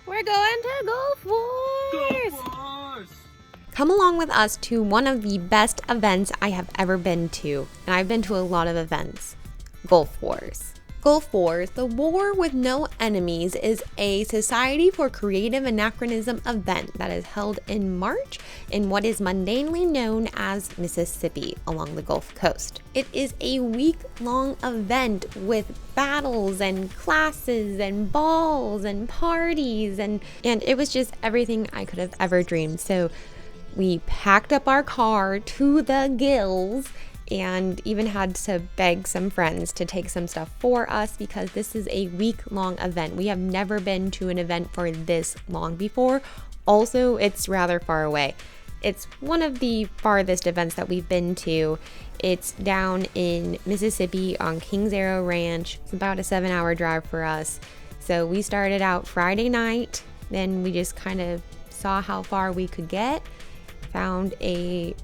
We're going to Gulf Wars! Gulf Wars! Come along with us to one of the best events I have ever been to, and I've been to a lot of events. Gulf Wars. Gulf Wars, the War with No Enemies, is a Society for Creative Anachronism event that is held in March in what is mundanely known as Mississippi along the Gulf Coast. It is a week-long event with battles and classes and balls and parties and it was just everything I could have ever dreamed. So we packed up our car to the gills and even had to beg some friends to take some stuff for us because this is a week-long event. We have never been to an event for this long before. Also, it's rather far away. It's one of the farthest events that we've been to. It's down in Mississippi on Kings Arrow Ranch. It's about a 7-hour drive for us. So we started out Friday night, then we just kind of saw how far we could get, found a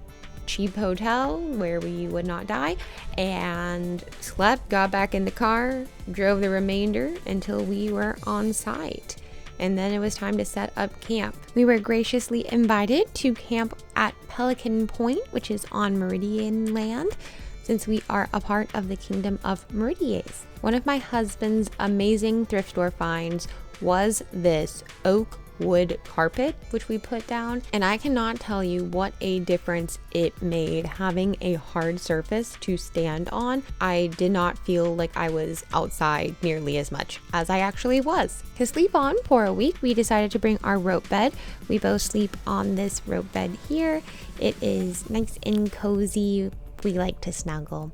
cheap hotel where we would not die, and slept, got back in the car, drove the remainder until we were on site. And then it was time to set up camp. We were graciously invited to camp at Pelican Point, which is on Meridian land, since we are a part of the Kingdom of Meridias. One of my husband's amazing thrift store finds was this oak wood carpet which we put down, and I cannot tell you what a difference it made having a hard surface to stand on. I did not feel like I was outside nearly as much as I actually was. To sleep on for a week, we decided to bring our rope bed. We both sleep on this rope bed here. It is nice and cozy. We like to snuggle,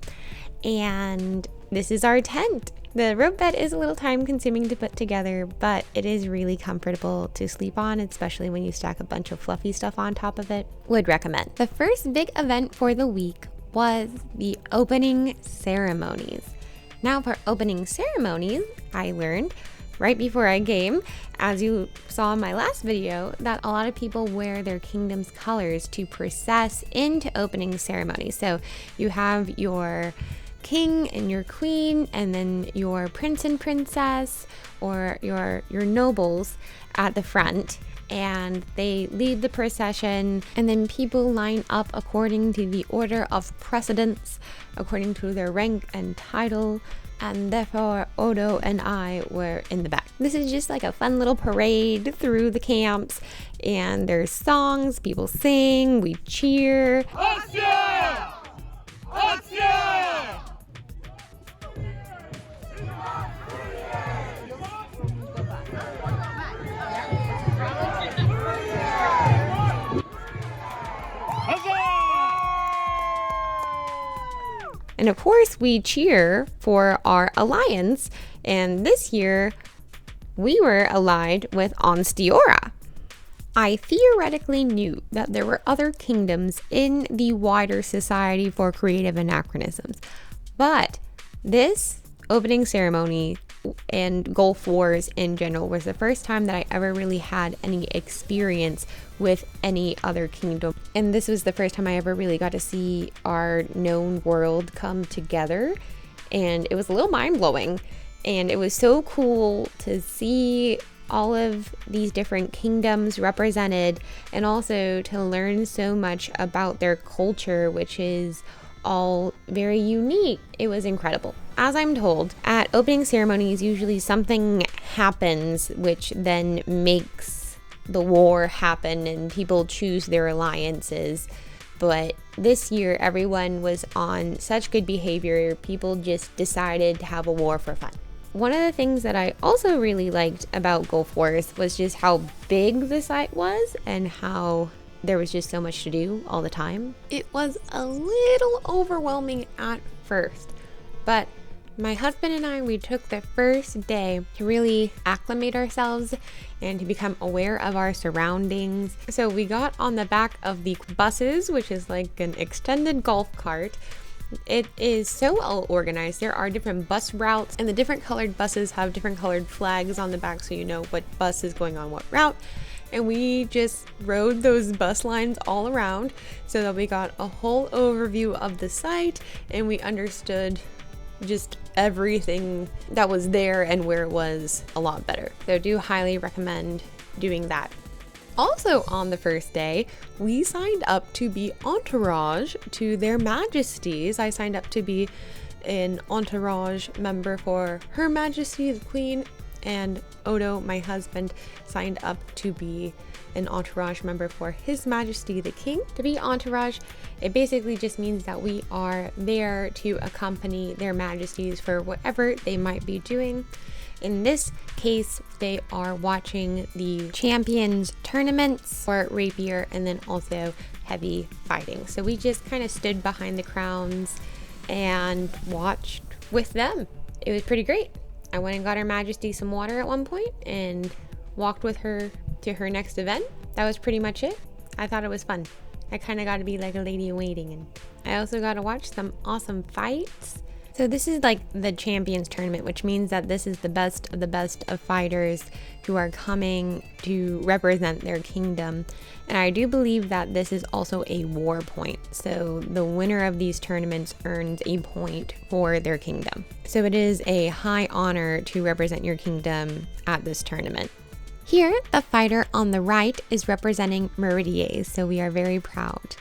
and this is our tent. The rope bed is a little time consuming to put together, but it is really comfortable to sleep on, especially when you stack a bunch of fluffy stuff on top of it. Would recommend. The first big event for the week was the opening ceremonies. Now for opening ceremonies, I learned right before I came, as you saw in my last video, that a lot of people wear their kingdom's colors to process into opening ceremonies. So you have your king and your queen, and then your prince and princess, or your nobles at the front, and they lead the procession, and then people line up according to the order of precedence, according to their rank and title, and therefore Odo and I were in the back. This is just like a fun little parade through the camps, and there's songs, people sing, we cheer. Austria! Austria! And of course, we cheer for our alliance, and this year we were allied with Onstiora. I theoretically knew that there were other kingdoms in the wider Society for Creative Anachronisms, but this opening ceremony and Gulf Wars in general was the first time that I ever really had any experience with any other kingdom. And this was the first time I ever really got to see our known world come together. And it was a little mind-blowing. And it was so cool to see all of these different kingdoms represented, and also to learn so much about their culture, which is all very unique. It was incredible. As I'm told, at opening ceremonies, usually something happens which then makes the war happen and people choose their alliances. But this year, everyone was on such good behavior, people just decided to have a war for fun. One of the things that I also really liked about Gulf Wars was just how big the site was and how there was just so much to do all the time. It was a little overwhelming at first, but my husband and I, we took the first day to really acclimate ourselves and to become aware of our surroundings. So we got on the back of the buses, which is like an extended golf cart. It is so well organized. There are different bus routes, and the different colored buses have different colored flags on the back, so you know what bus is going on what route. And we just rode those bus lines all around so that we got a whole overview of the site, and we understood just everything that was there and where it was a lot better. So I do highly recommend doing that. Also on the first day, we signed up to be entourage to their majesties. I signed up to be an entourage member for Her Majesty the Queen, and Odo, my husband, signed up to be an entourage member for His Majesty the King. To be entourage, it basically just means that we are there to accompany their majesties for whatever they might be doing. In this case, they are watching the champions tournaments for rapier and then also heavy fighting. So we just kind of stood behind the crowns and watched with them. It was pretty great. I went and got Her Majesty some water at one point and walked with her to her next event. That was pretty much it. I thought it was fun. I kind of got to be like a lady in waiting, and I also got to watch some awesome fights. So this is like the champions tournament, which means that this is the best of fighters who are coming to represent their kingdom. And I do believe that this is also a war point. So the winner of these tournaments earns a point for their kingdom. So it is a high honor to represent your kingdom at this tournament. Here, the fighter on the right is representing Meridia, so we are very proud.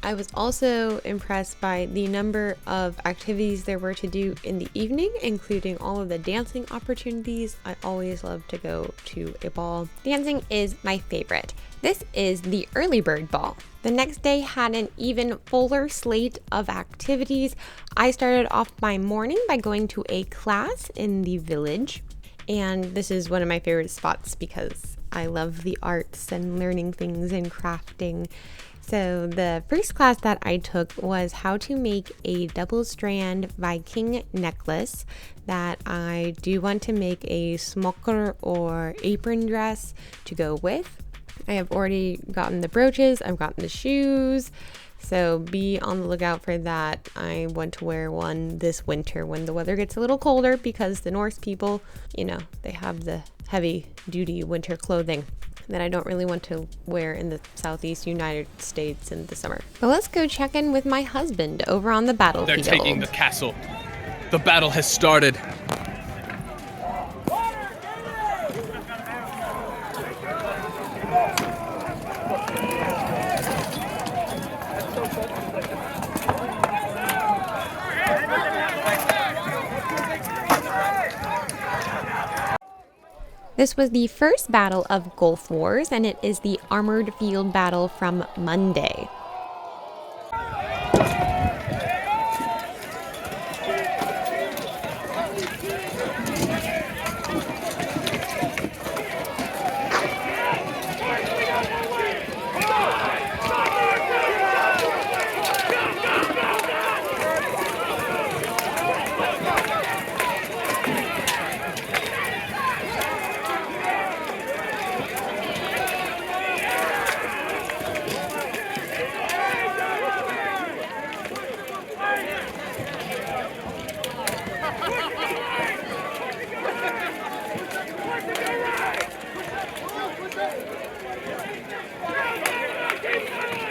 I was also impressed by the number of activities there were to do in the evening, including all of the dancing opportunities. I always love to go to a ball. Dancing is my favorite. This is the early bird ball. The next day had an even fuller slate of activities. I started off my morning by going to a class in the village. And this is one of my favorite spots because I love the arts and learning things and crafting. So the first class that I took was how to make a double strand Viking necklace that I do want to make a smocker or apron dress to go with. I have already gotten the brooches, I've gotten the shoes, so be on the lookout for that. I want to wear one this winter when the weather gets a little colder because the Norse people, they have the heavy duty winter clothing that I don't really want to wear in the southeast United States in the summer. But let's go check in with my husband over on the battlefield. They're taking the castle. The battle has started. This was the first battle of Gulf Wars, and it is the armored field battle from Monday.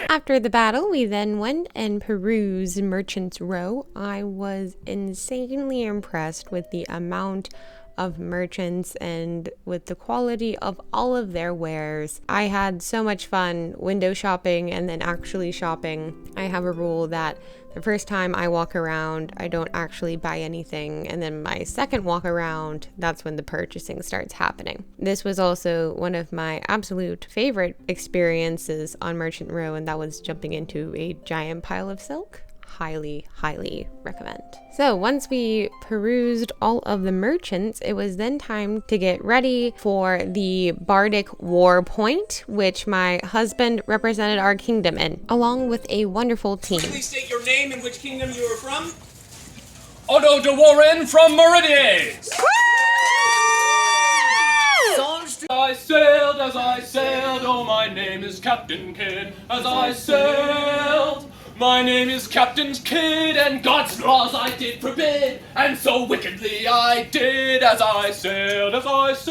After the battle, we then went and perused Merchant's Row. I was insanely impressed with the amount of merchants and with the quality of all of their wares. I had so much fun window shopping and then actually shopping. I have a rule that the first time I walk around, I don't actually buy anything, and then my second walk around, that's when the purchasing starts happening. This was also one of my absolute favorite experiences on Merchant Row, and that was jumping into a giant pile of silk. Highly, highly recommend. So once we perused all of the merchants, it was then time to get ready for the Bardic War Point, which my husband represented our kingdom in, along with a wonderful team. Please state your name and which kingdom you are from. Odo de Warren from Meridia! As I sailed, oh my name is Captain Kidd. As I sailed, my name is Captain's Kidd, and God's laws I did forbid, and so wickedly I did. As I sailed, so wickedly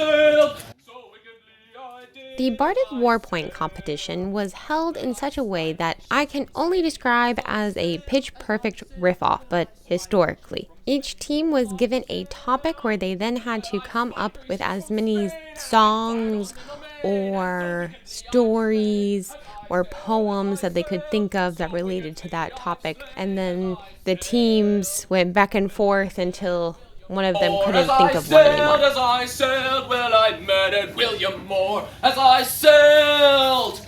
I did. The Bardic War Point competition was held in such a way that I can only describe as a pitch-perfect riff-off, but historically. Each team was given a topic where they then had to come up with as many songs or stories or poems that they could think of that related to that topic. And then the teams went back and forth until one of them couldn't think of one anymore. As I sailed, well, I murdered William Moore. As I sailed,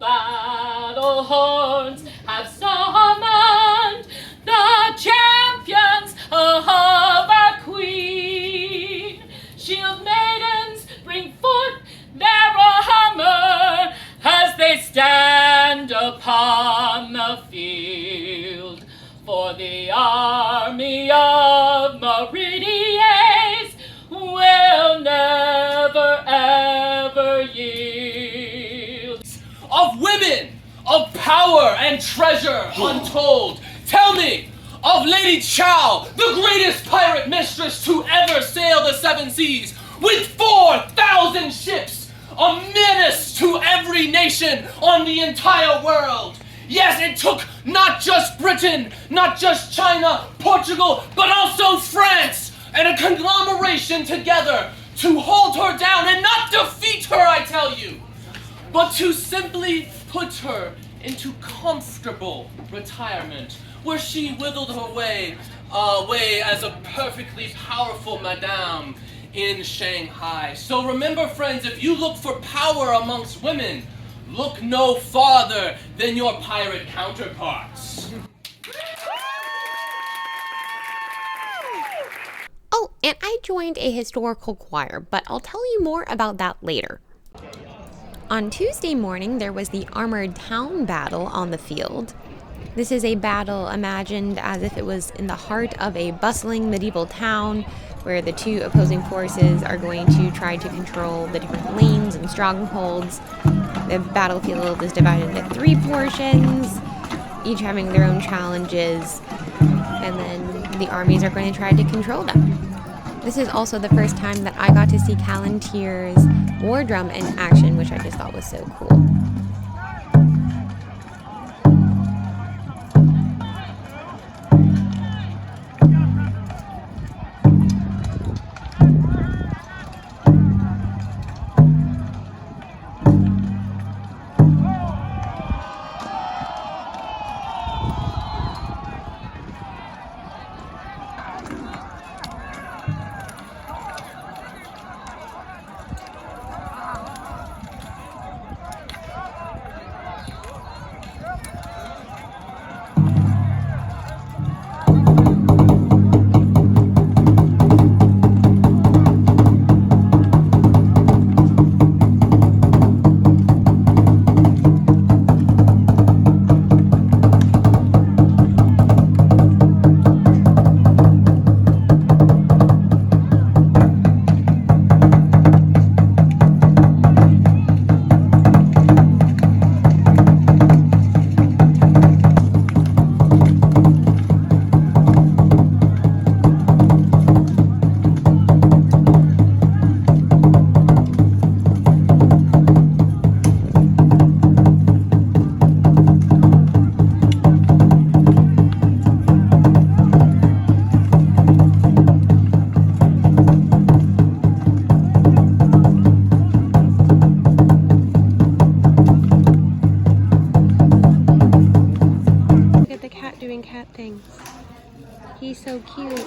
battle horns have summoned the champions of our queen. Shield maidens bring forth their armor as they stand upon the field. For the army of Meridia will never ever yield. Of women, of power and treasure untold. Tell me of Lady Chow, the greatest pirate mistress to ever sail the seven seas, with 4,000 ships, a menace to every nation on the entire world. Yes, it took not just Britain, not just China, Portugal, but also France, and a conglomeration together to hold her down and not defeat her, I tell you, but to simply put her into comfortable retirement, where she whittled her way as a perfectly powerful madame in Shanghai. So remember, friends, if you look for power amongst women, look no farther than your pirate counterparts. Oh, and I joined a historical choir, but I'll tell you more about that later. On Tuesday morning, there was the Armored Town battle on the field. This is a battle imagined as if it was in the heart of a bustling medieval town where the two opposing forces are going to try to control the different lanes and strongholds. The battlefield is divided into 3 portions, each having their own challenges, and then the armies are going to try to control them. This is also the first time that I got to see Callanteer's war drum in action, which I just thought was so cool. He's so cute.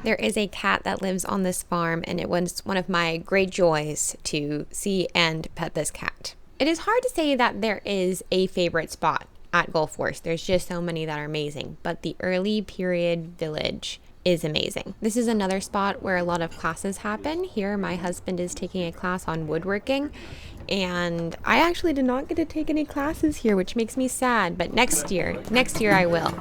There is a cat that lives on this farm, and it was one of my great joys to see and pet this cat. It is hard to say that there is a favorite spot at Gulf Force. There's just so many that are amazing, but the early period village is amazing. This is another spot where a lot of classes happen. Here, my husband is taking a class on woodworking, and I actually did not get to take any classes here, which makes me sad, but next year I will.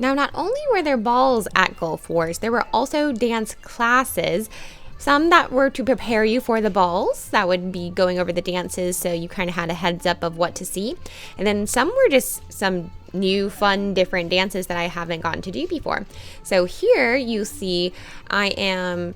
Now, not only were there balls at Gulf Wars, there were also dance classes. Some that were to prepare you for the balls, that would be going over the dances so you kind of had a heads up of what to see. And then some were just some new, fun, different dances that I haven't gotten to do before. So here you see I am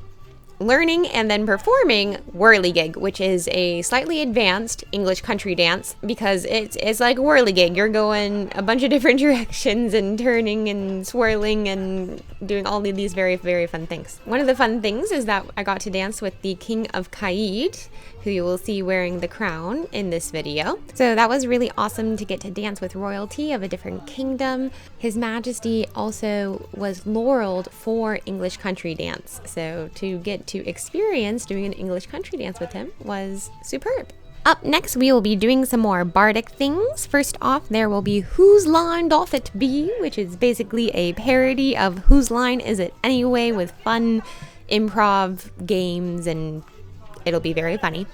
learning and then performing whirligig, which is a slightly advanced English country dance because it's like whirligig. You're going a bunch of different directions and turning and swirling and doing all of these very, very fun things. One of the fun things is that I got to dance with the King of Kaid, who you will see wearing the crown in this video. So that was really awesome to get to dance with royalty of a different kingdom. His Majesty also was laureled for English country dance. So to get to experience doing an English country dance with him was superb. Up next, we will be doing some more bardic things. First off, there will be Whose Line Doth It Be, which is basically a parody of Whose Line Is It Anyway, with fun improv games, and it'll be very funny.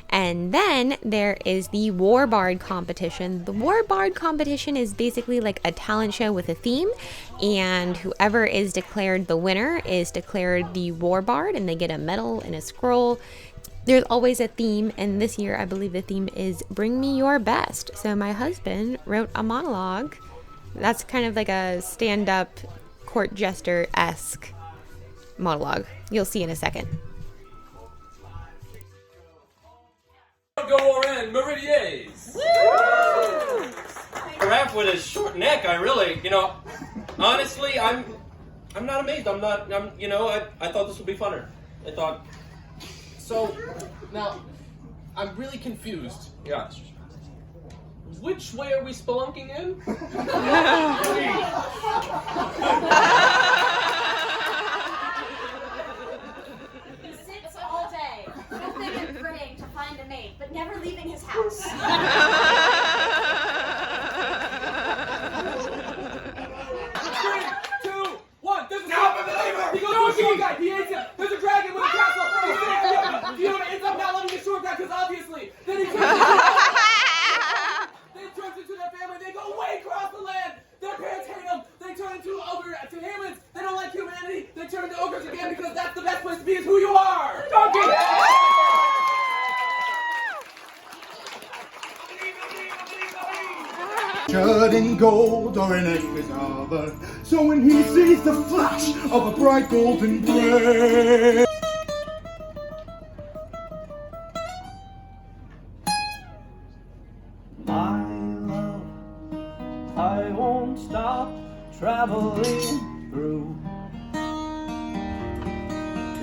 And then there is the Warbard competition. The Warbard competition is basically like a talent show with a theme, and whoever is declared the winner is declared the Warbard, and they get a medal and a scroll. There's always a theme, and this year I believe the theme is Bring Me Your Best. So my husband wrote a monologue. That's kind of like a stand-up court jester-esque monologue. You'll see in a second. Go in, Meridia's. Giraffe with his short neck, I really, honestly, I'm not amazed. I thought this would be funner. So, now, I'm really confused. Yeah. Which way are we spelunking in? He sits all day, hoping and praying to find a mate, but never leaving his house. 3, 2, 1. There's a he goes to a short guy. He hates him. There's a dragon with a castle. He's there. Fiona ends up not loving the short guy because obviously. Then he turns into their family. They go way across the land. Their parents hate them. They turn into ogre to humans. They don't like humanity. They turn into ogres again because that's the best place to be is who you are. Donkey. Shut in gold or in armor, so when he sees the flash of a bright golden blade. My love, I won't stop traveling through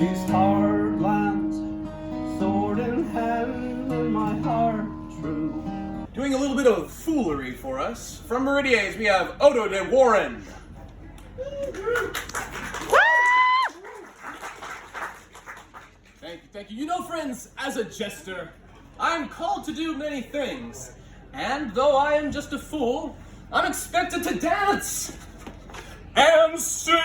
these hard lands, sword in hand and my heart true. Doing a little bit of foolery for us. From Meridia's, we have Odo de Warren. Thank you. You know, friends, as a jester, I'm called to do many things. And though I am just a fool, I'm expected to dance and sing.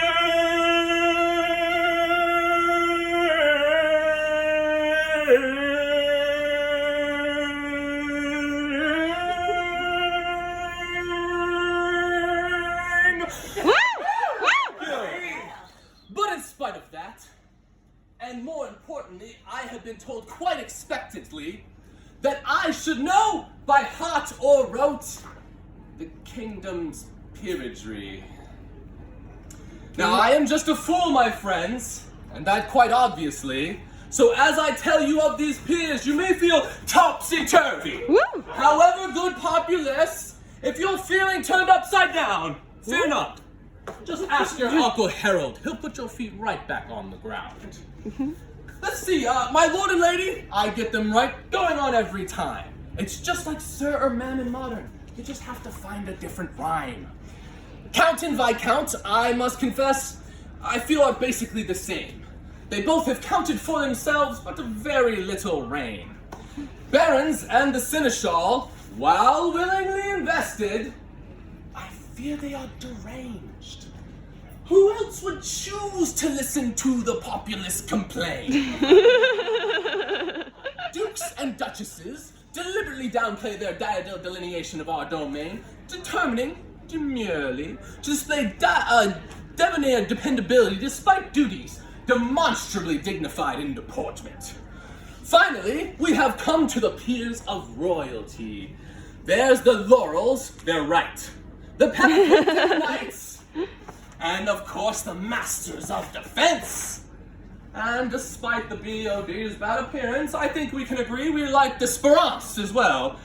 And more importantly, I have been told quite expectantly that I should know by heart or rote the kingdom's peeragry. Now, I am just a fool, my friends, and that quite obviously. So as I tell you of these peers, you may feel topsy-turvy. However, good populace, if you're feeling turned upside down, fear not. Just ask your Uncle Harold. He'll put your feet right back on the ground. Let's see, my lord and lady, I get them right going on every time. It's just like Sir or Ma'am in modern. You just have to find a different rhyme. Count and Viscount, I must confess, I feel are basically the same. They both have counted for themselves, but a very little reign. Barons and the Seneschal, while willingly invested, I fear they are deranged. Who else would choose to listen to the populace complain? Dukes and duchesses deliberately downplay their diadal delineation of our domain, determining demurely to display debonair dependability despite duties demonstrably dignified in deportment. Finally, we have come to the peers of royalty. There's the laurels, they're right. The peppercorns and knights. And of course the masters of defense. And despite the BOD's bad appearance, I think we can agree we like Desperance as well.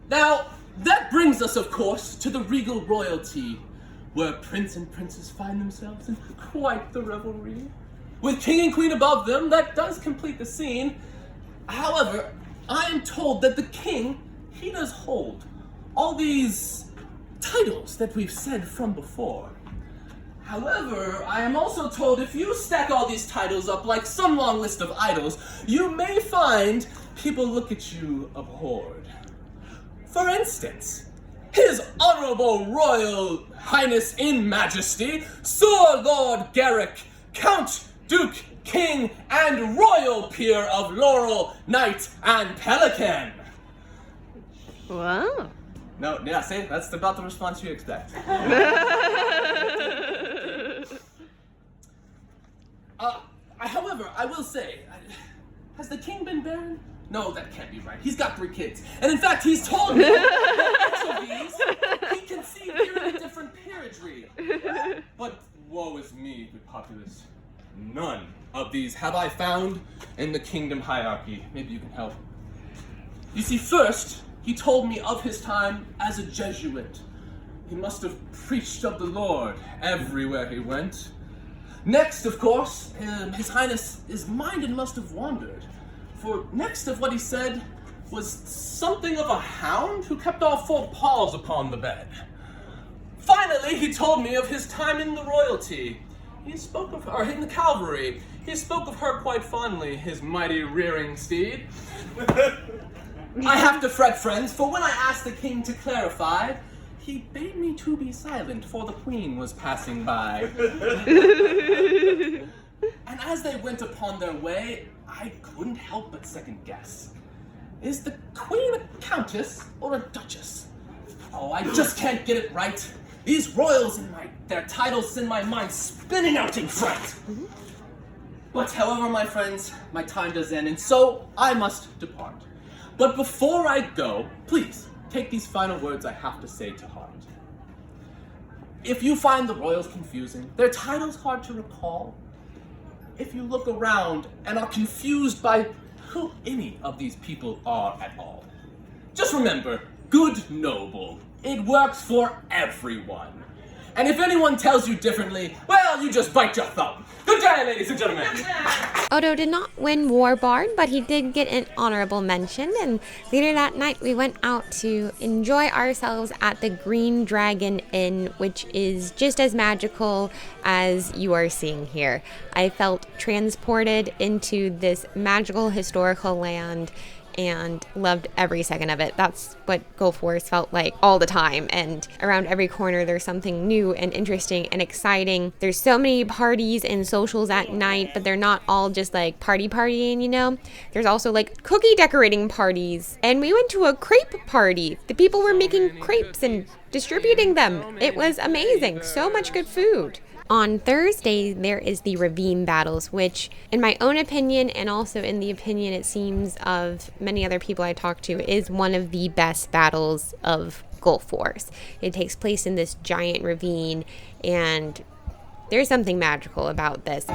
Now, that brings us, of course, to the regal royalty, where prince and princess find themselves in quite the revelry. With king and queen above them, that does complete the scene. However, I am told that the king, he does hold all these titles that we've said from before. However, I am also told if you stack all these titles up like some long list of idols, you may find people look at you abhorred. For instance, His Honorable Royal Highness in Majesty, Sir Lord Garrick, Count, Duke, King, and Royal Peer of Laurel, Knight, and Pelican. Wow. No, yeah, see, that's about the response you expect. However, I will say, has the king been barren? No, that can't be right. He's got 3 kids. And in fact, he's told me that each of these he conceived during a different peeragery. But woe is me, good populace. None of these have I found in the kingdom hierarchy. Maybe you can help. You see, first, he told me of his time as a Jesuit. He must have preached of the Lord everywhere he went. Next, of course, His Highness's mind must have wandered. For next of what he said was something of a hound who kept all 4 paws upon the bed. Finally, he told me of his time in the royalty. He spoke of her, in the cavalry. He spoke of her quite fondly, his mighty rearing steed. I have to fret, friends, for when I asked the king to clarify, he bade me to be silent, for the queen was passing by. And as they went upon their way, I couldn't help but second guess. Is the queen a countess or a duchess? Oh, I just can't get it right. These royals and their titles send my mind spinning out in fright. But however, my friends, my time does end, and so I must depart. But before I go, please, take these final words I have to say to heart. If you find the royals confusing, their titles hard to recall, if you look around and are confused by who any of these people are at all, just remember, good noble, it works for everyone. And if anyone tells you differently, well, you just bite your thumb. Good day, ladies and gentlemen. Odo did not win Warbard, but he did get an honorable mention, and later that night we went out to enjoy ourselves at the Green Dragon Inn, which is just as magical as you are seeing here. I felt transported into this magical historical land and loved every second of it. That's what Gulf Wars felt like all the time, and around every corner there's something new and interesting and exciting. There's so many parties and socials at night, but they're not all just like partying, you know? There's also like cookie decorating parties, and we went to a crepe party. The people were making crepes and distributing them. It was amazing. So much good food. On Thursday, there is the Ravine battles, which, in my own opinion, and also in the opinion, it seems, of many other people I talked to, is one of the best battles of Gulf Wars. It takes place in this giant ravine, and there's something magical about this.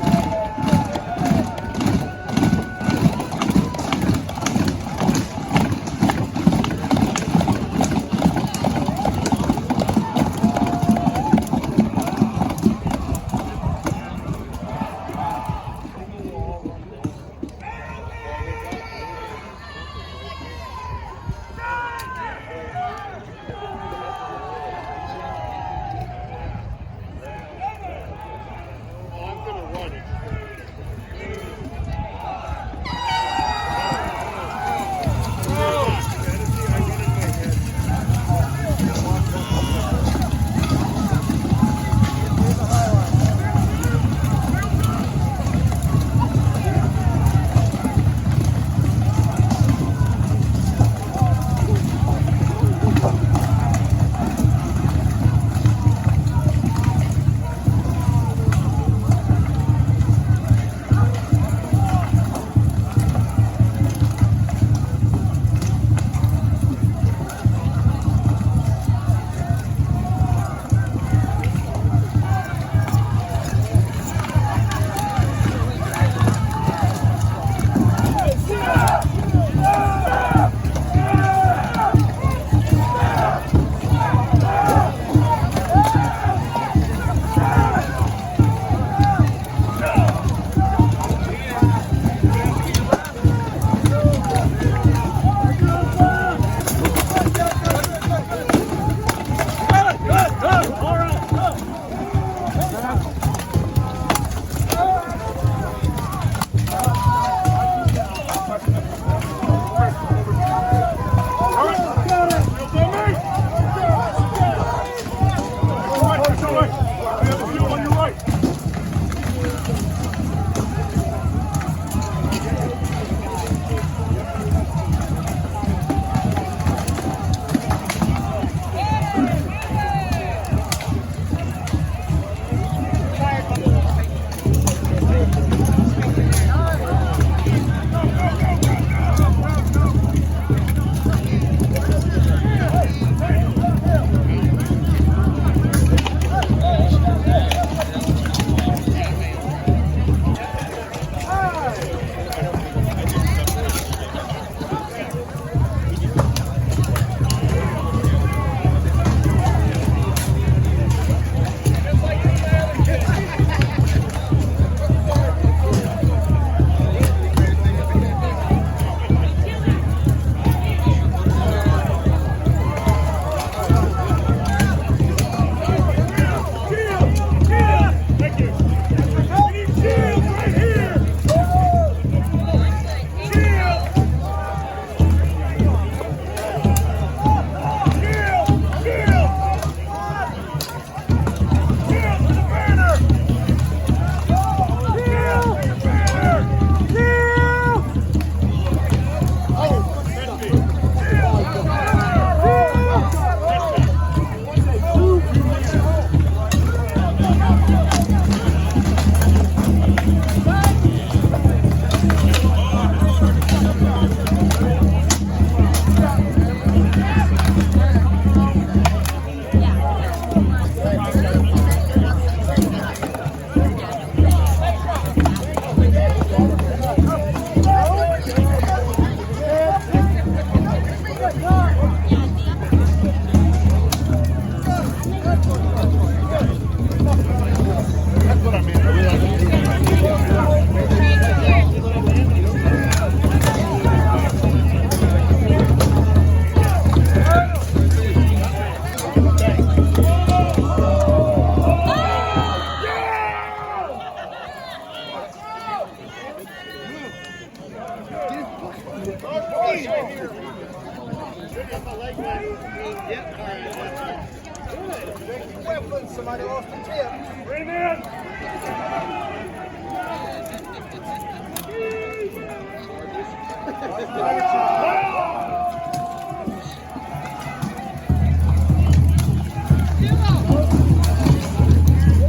Somebody lost the tip. Bring him in.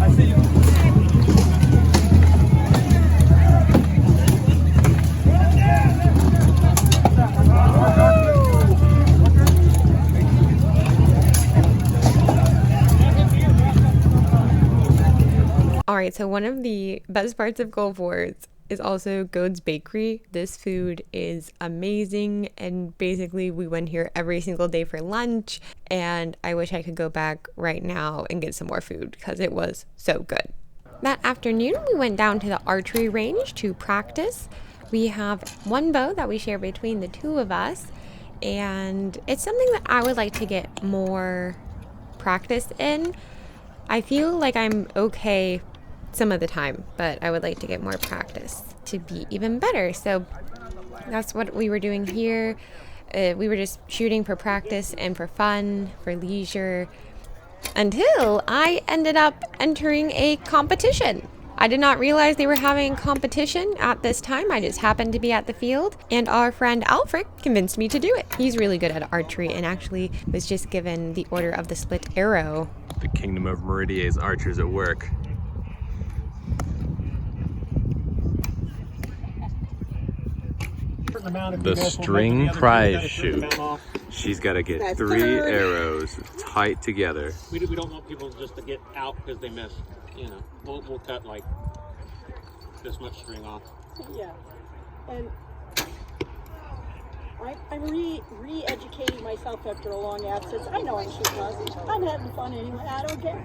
I see you. All right, so one of the best parts of Gulf Wars is also Gode's Bakery. This food is amazing, and basically we went here every single day for lunch, and I wish I could go back right now and get some more food because it was so good. That afternoon, we went down to the archery range to practice. We have one bow that we share between the two of us, and it's something that I would like to get more practice in. I feel like I'm okay some of the time, but I would like to get more practice to be even better. So that's what we were doing here. We were just shooting for practice and for fun, for leisure, until I ended up entering a competition. I did not realize they were having competition at this time. I just happened to be at the field, and our friend Alfred convinced me to do it. He's really good at archery and actually was just given the order of the split arrow. The Kingdom of Meridia's archers at work. The string prize shoot. She's got to get 3 arrows tight together. We don't want people just to get out because they missed. You know, we'll cut like this much string off. Yeah, and I'm re-educating myself after a long absence. I know I should cause. I'm having fun anyway. I don't care.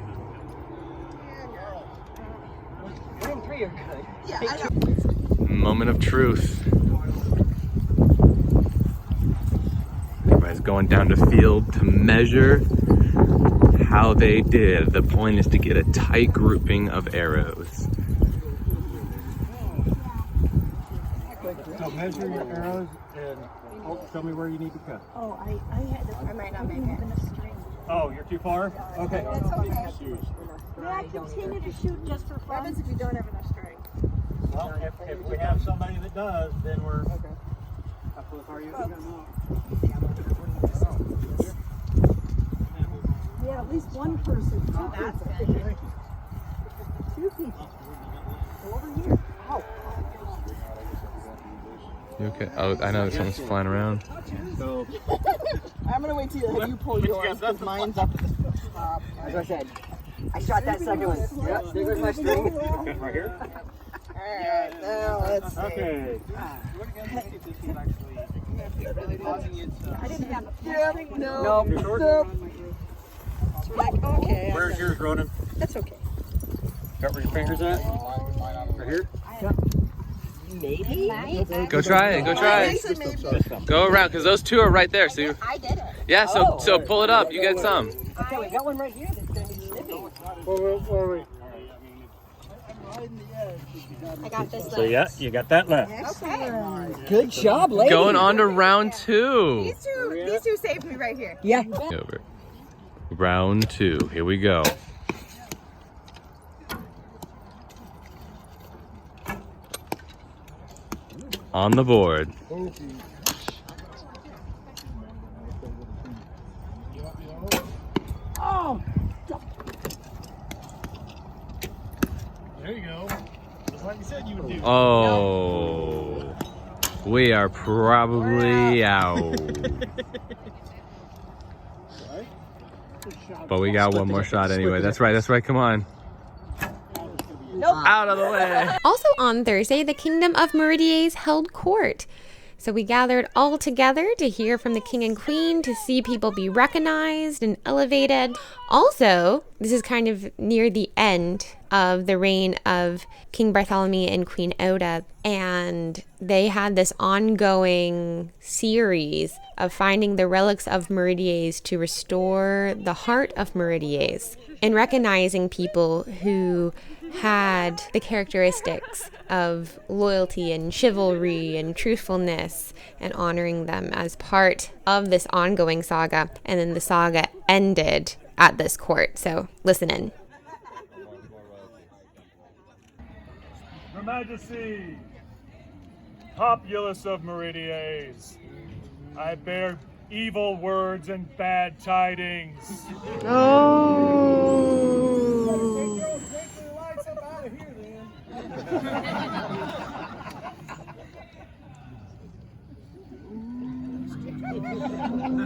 Room 3 are good. Yeah, I know. Moment of truth. Everybody's going down to field to measure how they did. The point is to get a tight grouping of arrows. So measure your arrows and show me where you need to cut. Oh, I might not make it. Oh, you're too far? Okay. That's okay. May I continue to shoot just for fun? What happens if you don't have enough string? Well, if we have somebody that does, then we're... Okay. How close are you? Yeah, at least one person. Two people. Two people. Over here. Oh. You okay? Oh, I know someone's flying around. So, I'm gonna wait till you pull yours because mine's up. As I said, I shot that second one. Yep, there goes my string. right here? Alright, now let's see. Okay. I didn't have Yep, no. Nope. Okay. Where's yours, Ronan? That's okay. Got where your fingers at? Right here? Maybe? Go try it. Go try it. Go around, because those two are right there. So you're, I did it. yeah. So pull it up. You get some. Okay, we got one right here that's going to be snipping. Where are we? I got this left. So yeah, you got that left. Okay. Good job, lady. Going on to round 2. These two saved me right here. Yeah. Over. Round 2. Here we go. On the board. Oh. There you go. Just like you said you would do. Oh. We are probably out. But we got one more shot anyway. That's right. Come on. Nope. Out of the way. Also on Thursday, the Kingdom of Meridia's held court. So we gathered all together to hear from the king and queen, to see people be recognized and elevated. Also, this is kind of near the end of the reign of King Bartholomew and Queen Oda, and they had this ongoing series of finding the relics of Meridias to restore the heart of Meridias and recognizing people who had the characteristics of loyalty and chivalry and truthfulness and honoring them as part of this ongoing saga. And then the saga ended at this court. So listen in. Your Majesty, populace of Meridia, I bear evil words and bad tidings.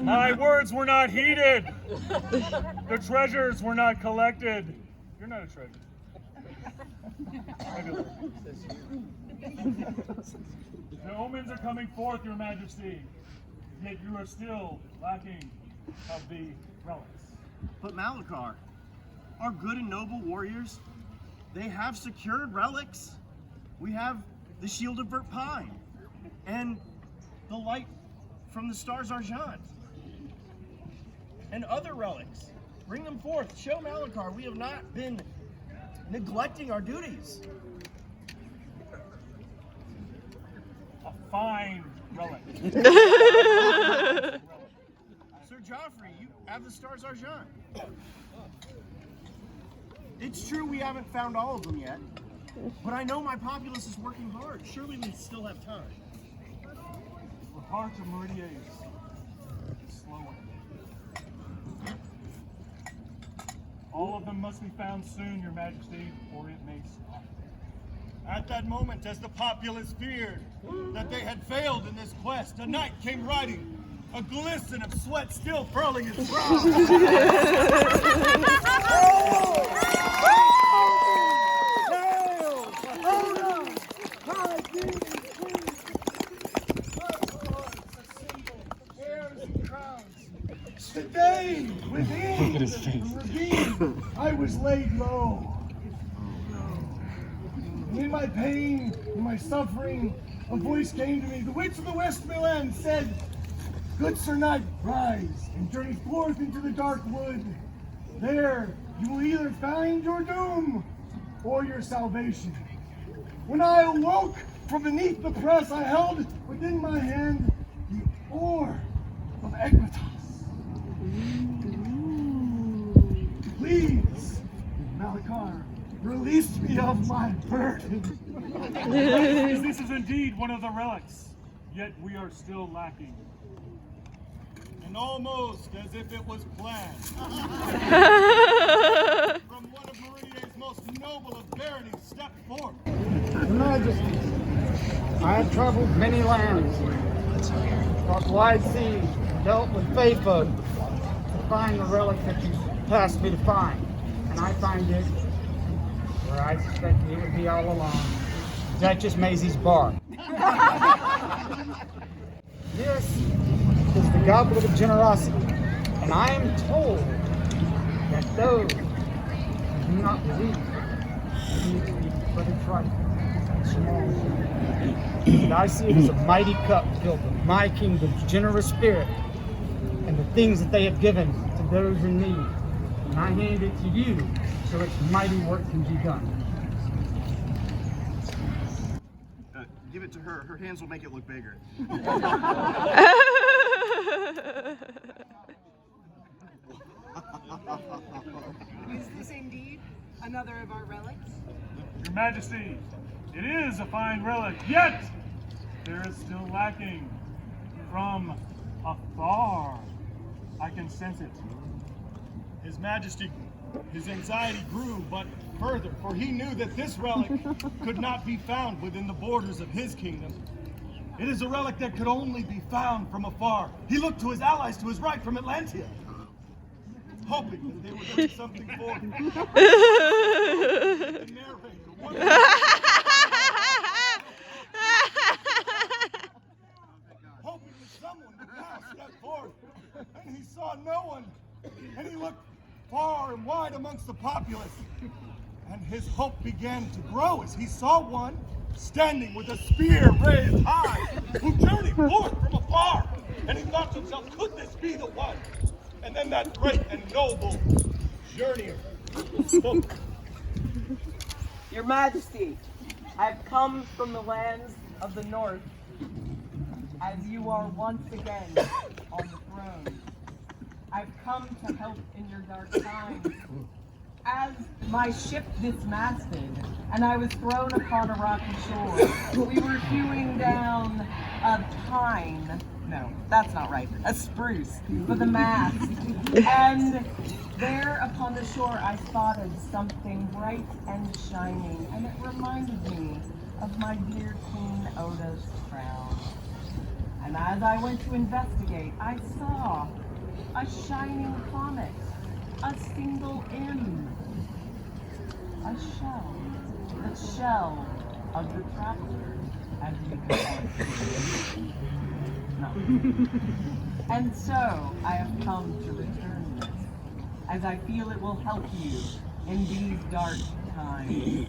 My words were not heeded. The treasures were not collected. You're not a treasure. The omens are coming forth, Your Majesty, yet you are still lacking of the relics. But Malachar, our good and noble warriors, they have secured relics. We have the Shield of Verpine and the light from the stars Argent and other relics. Bring them forth. Show Malachar we have not been neglecting our duties. A fine relic. Sir Joffrey, you have the stars Argent. It's true we haven't found all of them yet, but I know my populace is working hard. Surely we still have time. The heart of Meridia is slowing. All of them must be found soon, Your Majesty, or it may stop. At that moment, as the populace feared that they had failed in this quest, a knight came riding, a glisten of sweat still furling his brow. Today, within the ravine, I was laid low. In my pain, in my suffering, a voice came to me. The witch of the West Midlands said, "Good Sir Knight, rise and journey forth into the dark wood. There you will either find your doom or your salvation." When I awoke from beneath the press, I held within my hand the oar of Equitas. Please, Malachar, release me of my burden. This is indeed one of the relics, yet we are still lacking. And almost as if it was planned. From one of Meridia's most noble of baronies stepped forth. Your Majesty, I have traveled many lands, across wide seas, dealt with fae folk to find the relic that you tasked me to find. And I find it where I suspected it would be all along. Duchess Maisie's bar. This is the goblet of generosity, and I am told that those who do not believe need to be but a trifle and small. And I see it as a mighty cup filled with my kingdom's generous spirit and the things that they have given to those in need. And I hand it to you so its mighty work can be done. Give it to her. Her hands will make it look bigger. Is this indeed another of our relics? Your Majesty, it is a fine relic, yet there is still lacking. From afar, I can sense it. His Majesty, his anxiety grew but further, for he knew that this relic could not be found within the borders of his kingdom. It is a relic that could only be found from afar. He looked to his allies to his right from Atlantia, hoping that they would bring something for him. The narrator, hoping that someone would now step forth, and he saw no one, and he looked far and wide amongst the populace, and his hope began to grow as he saw one standing with a spear raised high, who journeyed forth from afar, and he thought to himself, could this be the one? And then that great and noble journeyer spoke. Your Majesty, I've come from the lands of the north, as you are once again on the throne. I've come to help in your dark times. As my ship dismasted and I was thrown upon a rocky shore, we were hewing down a pine. No, that's not right. A spruce for the mast. And there upon the shore I spotted something bright and shining, and it reminded me of my dear Queen Oda's crown. And as I went to investigate, I saw a shining comet, a single M, a shell, the shell of the traveler, as you can no. And so I have come to return this, as I feel it will help you in these dark times.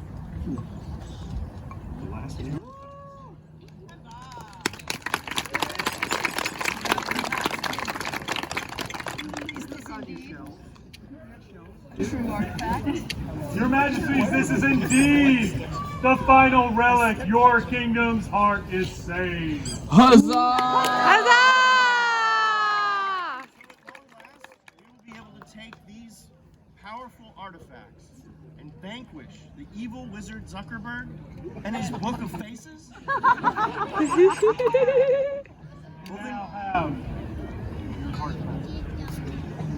True artifact. Your Majesties, this is indeed the final relic. Your kingdom's heart is saved. Huzzah! Huzzah! We will be able to take these powerful artifacts and vanquish the evil wizard Zuckerberg and his book of faces. We now have your heart back.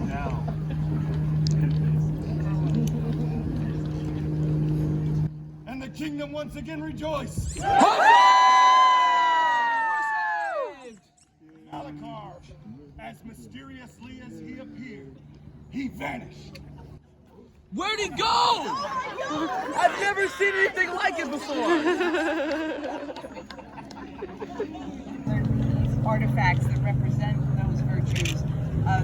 Now. And the kingdom once again rejoice. Malachar, as mysteriously as he appeared, he vanished. Where'd he go? I've never seen anything like it before. These artifacts that represent those virtues.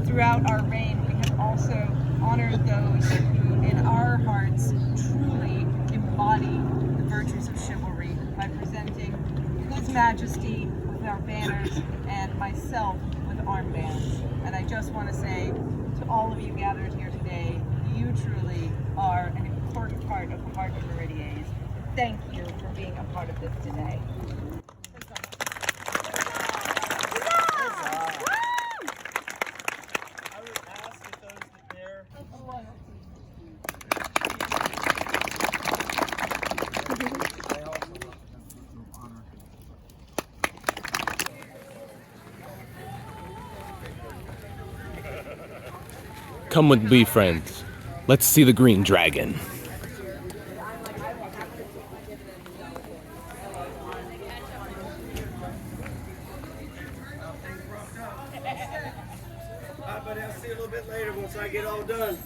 Throughout our reign, we have also honored those who, in our hearts, truly embody the virtues of chivalry by presenting His Majesty with our banners and myself with armbands. And I just want to say to all of you gathered here today, you truly are an important part of the heart of Meridia. Thank you for being a part of this today. Come with me, friends. Let's see the green dragon. But I'll see you a little bit later once I get all done.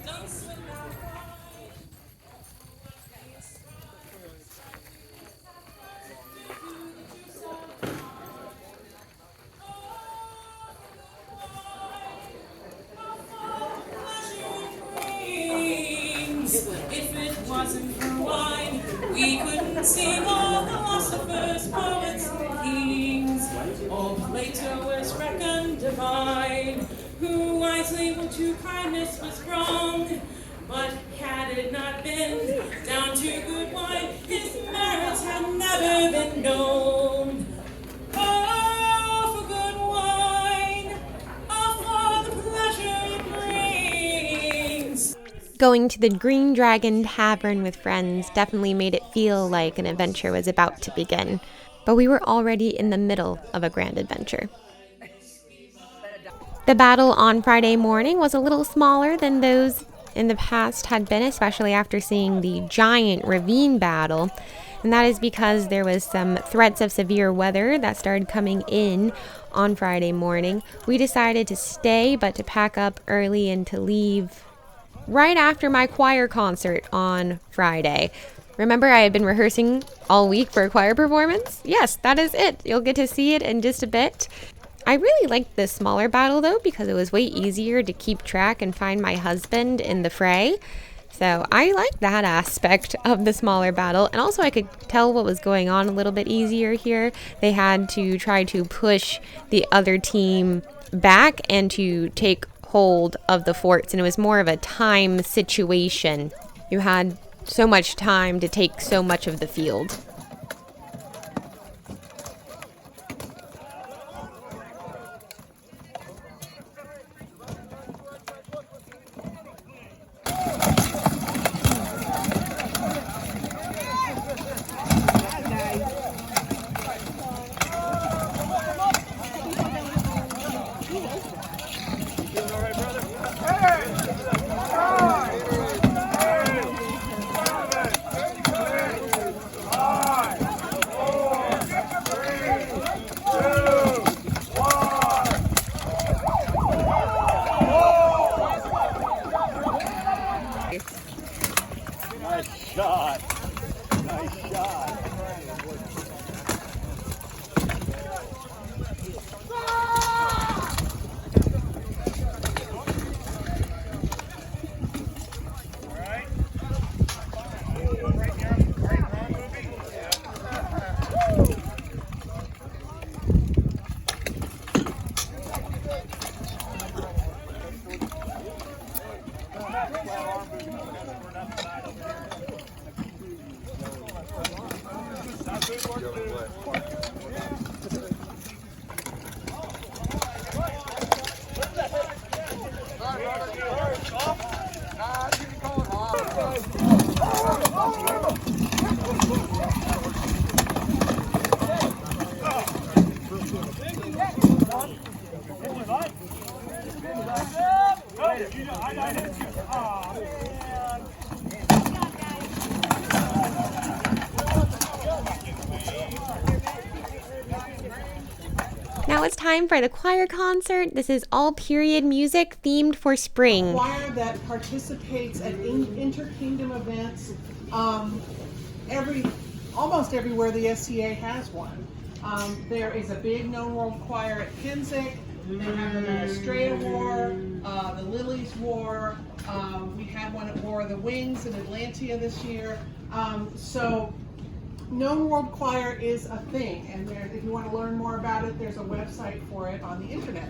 If it wasn't for wine, we couldn't sing all the philosophers, poets, and kings. Old Plato was reckoned divine, who wisely would to kindness was wrong. But had it not been down to good wine, his merits had never been known. Oh, for good wine, oh, for the pleasure it brings. Going to the Green Dragon Tavern with friends definitely made it feel like an adventure was about to begin, but we were already in the middle of a grand adventure. The battle on Friday morning was a little smaller than those in the past had been, especially after seeing the giant Ravine battle, and that is because there was some threats of severe weather that started coming in on Friday morning. We decided to stay, but to pack up early and to leave right after my choir concert on Friday. Remember, I had been rehearsing all week for a choir performance? Yes, that is it. You'll get to see it in just a bit. I really liked this smaller battle though, because it was way easier to keep track and find my husband in the fray. So I liked that aspect of the smaller battle, and also I could tell what was going on a little bit easier here. They had to try to push the other team back and to take hold of the forts, and it was more of a time situation. You had so much time to take so much of the field. Now it's time for the choir concert. This is all period music themed for spring. Choir that participates at inter-kingdom events almost everywhere the SCA has one. There is a big known world choir at Kinzig. They have the Estrella War, the Lilies War. We had one at War of the Wings in Atlantia this year. So known world choir is a thing, and if you want to learn more about it, there's a website for it on the internet.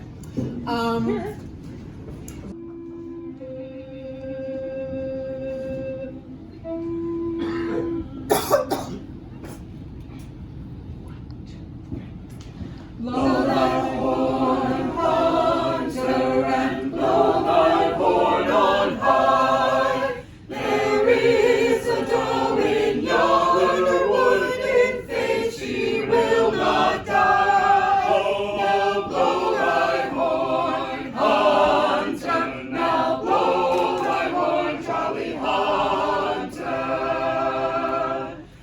Blow thy horn, hunter, and blow thy horn on high. There is a doe in yonder wood, in faith she will not die. Now blow thy horn, hunter, now blow thy horn, jolly hunter.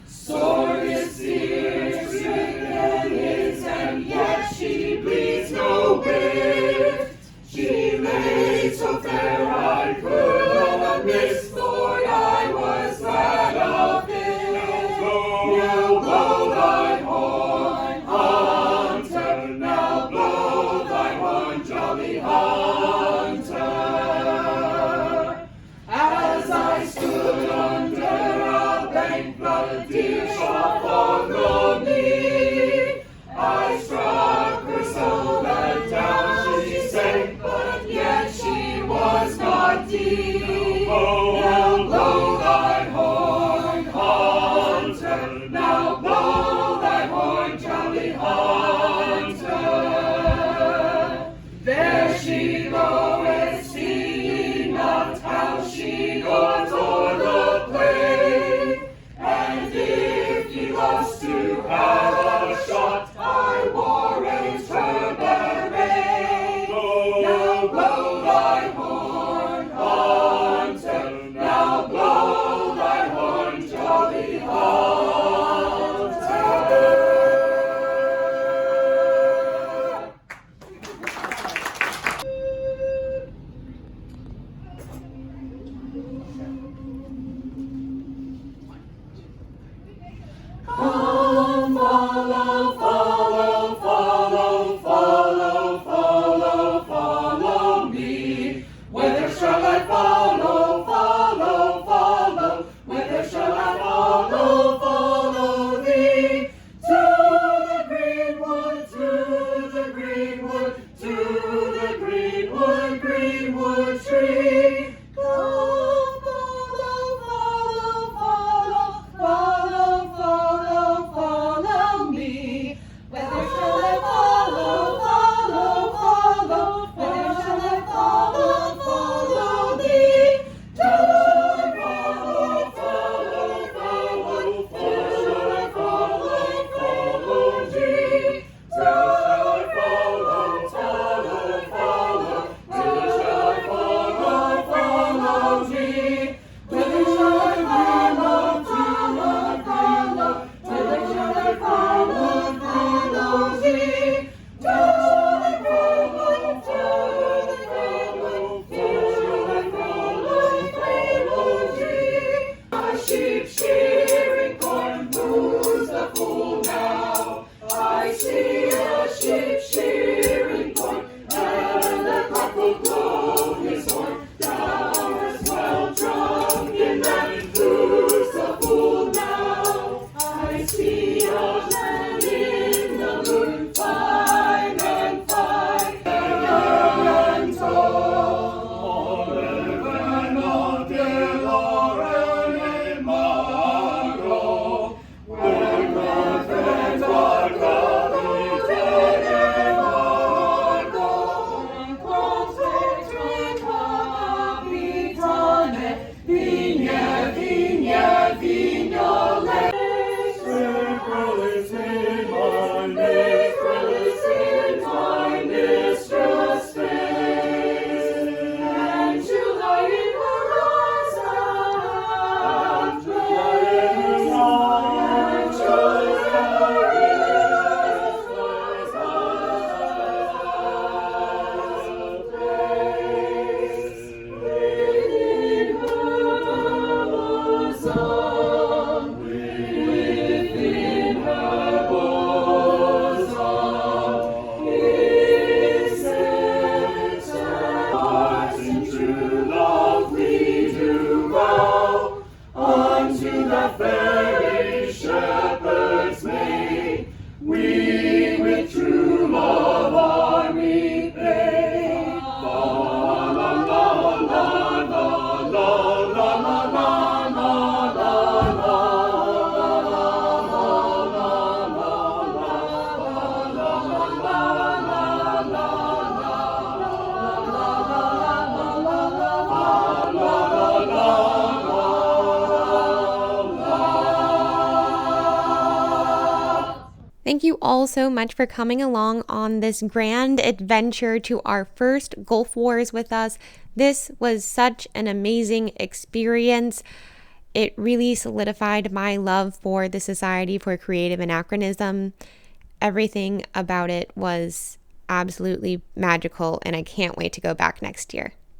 Sword is fierce, and is, and yet she bleeds no bit. She lay so fair I could not miss, Lord, I was glad of it. Now blow thy horn, hunter, now blow thy horn, jolly hunter. As I stood under a bank, the deer shot follow me. I struck her so that down she sank, but yet she was not deep. Now blow thy horn, hunter, now blow thy horn, jolly hunter. There she goeth, see not how she goes o'er the plain. And if ye lost to have a shot, I warrant Thank you all so much for coming along on this grand adventure to our first Gulf Wars with us. This was such an amazing experience. It really solidified my love for the Society for Creative Anachronism. Everything about it was absolutely magical, and I can't wait to go back next year.